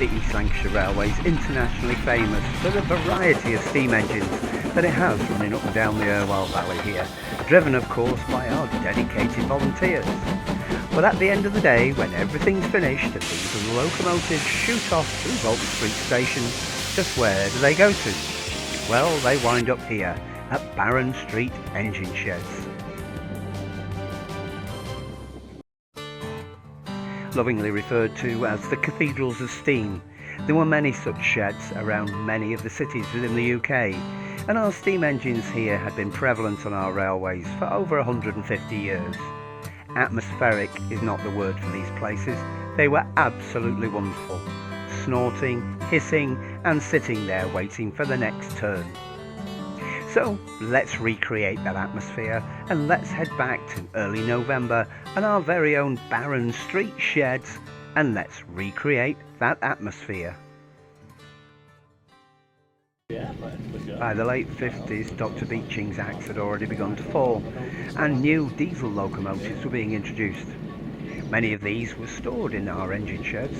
The East Lancashire Railway is internationally famous for the variety of steam engines that it has running up and down the Irwell Valley here, driven of course by our dedicated volunteers. But at the end of the day, when everything's finished and these little locomotives shoot off through Bolton Street Station, just where do they go to? Well, they wind up here at Barron Street Engine Sheds. Lovingly referred to as the Cathedrals of Steam, there were many such sheds around many of the cities within the UK, and our steam engines here had been prevalent on our railways for over 150 years. Atmospheric is not the word for these places. They were absolutely wonderful, snorting, hissing and sitting there waiting for the next turn. So let's recreate that atmosphere and let's head back to early November and our very own Barron Street Sheds, and let's recreate that atmosphere. By the late 50s, Dr. Beeching's axe had already begun to fall and new diesel locomotives were being introduced. Many of these were stored in our engine sheds.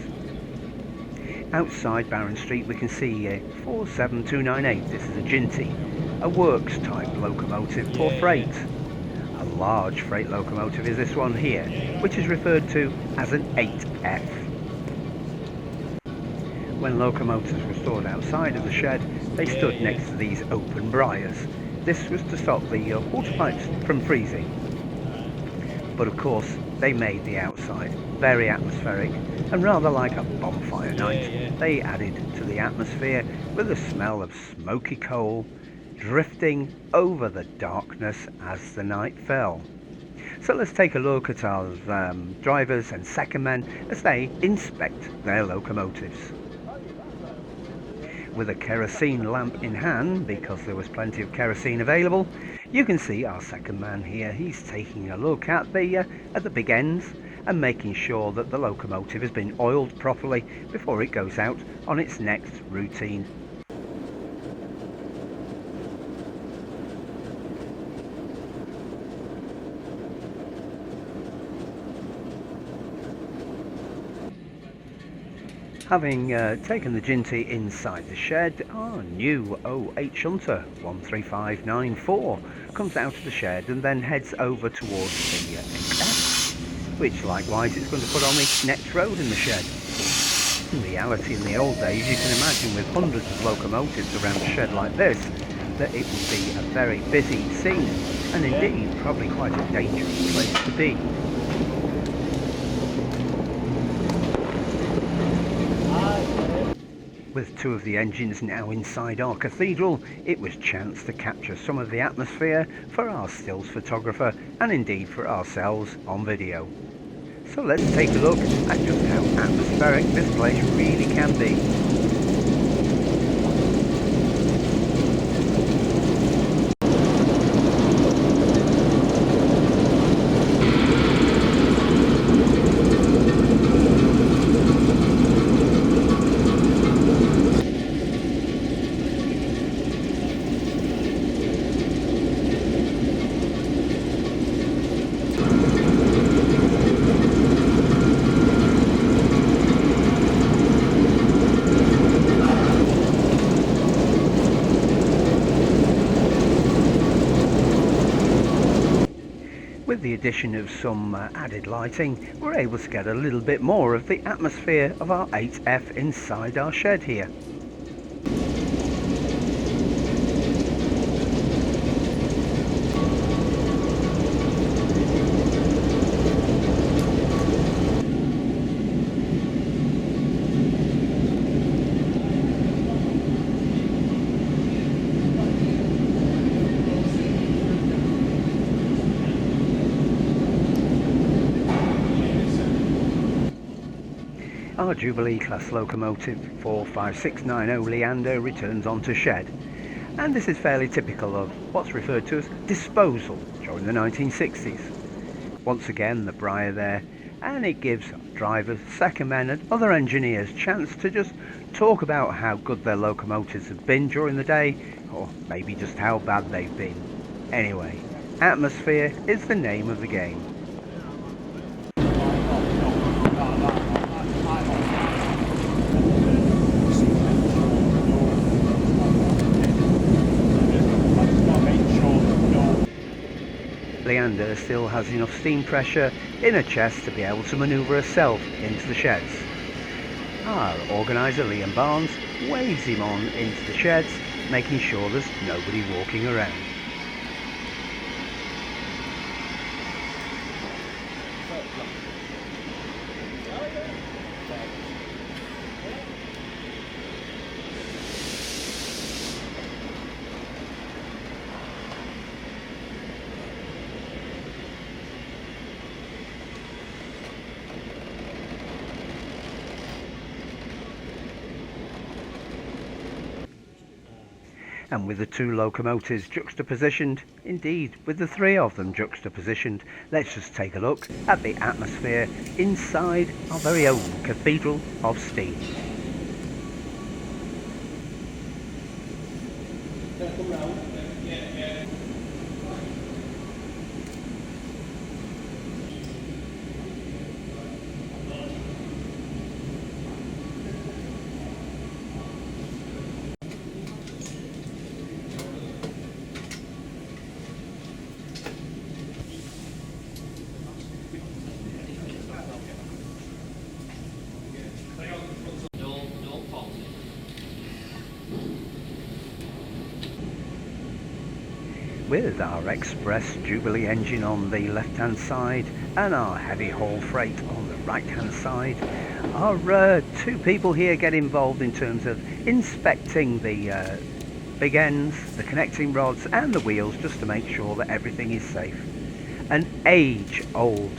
Outside Barron Street we can see a 47298, this is a Ginty, a works type locomotive for freight. A large freight locomotive is this one here, which is referred to as an 8F. When locomotives were stored outside of the shed, they stood next to these open briars. This was to stop the water pipes from freezing. But of course, they made the outside very atmospheric, and rather like a bonfire night, they added to the atmosphere with the smell of smoky coal drifting over the darkness as the night fell. So let's take a look at our drivers and second men as they inspect their locomotives. With a kerosene lamp in hand, because there was plenty of kerosene available, you can see our second man here. He's taking a look at the big ends and making sure that the locomotive has been oiled properly before it goes out on its next routine. Having taken the Ginty inside the shed, our new OH Hunter 13594 comes out of the shed and then heads over towards the 8F, which likewise it's going to put on the next road in the shed. In reality, in the old days, you can imagine with hundreds of locomotives around a shed like this, that it would be a very busy scene, and indeed probably quite a dangerous place to be. With two of the engines now inside our cathedral, it was chance to capture some of the atmosphere for our stills photographer and indeed for ourselves on video. So let's take a look at just how atmospheric this place really can be. With the addition of some added lighting, we're able to get a little bit more of the atmosphere of our 8F inside our shed here. Our Jubilee class locomotive 45690 Leander returns onto shed, and this is fairly typical of what's referred to as disposal during the 1960s. Once again the briar there, and it gives drivers, second men and other engineers chance to just talk about how good their locomotives have been during the day, or maybe just how bad they've been. Anyway, atmosphere is the name of the game. Leander still has enough steam pressure in her chest to be able to manoeuvre herself into the sheds. Our organiser Liam Barnes waves him on into the sheds, making sure there's nobody walking around. And with the two locomotives juxtapositioned, indeed with the three of them juxtapositioned, let's just take a look at the atmosphere inside our very own Cathedral of Steam. With our Express Jubilee engine on the left hand side and our heavy haul freight on the right hand side, our two people here get involved in terms of inspecting the big ends, the connecting rods and the wheels, just to make sure that everything is safe. An age-old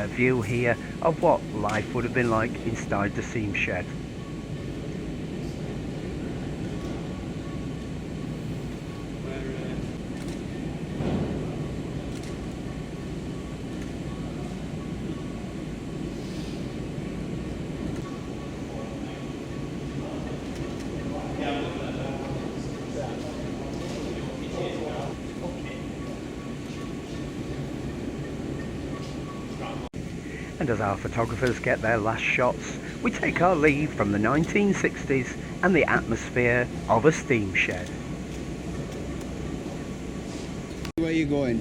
view here of what life would have been like inside the steam shed. And as our photographers get their last shots, we take our leave from the 1960s and the atmosphere of a steam shed. Where are you going?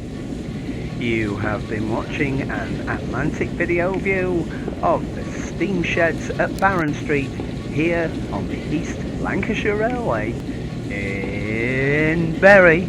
You have been watching an Atlantic video view of the steam sheds at Barron Street here on the East Lancashire Railway in Bury.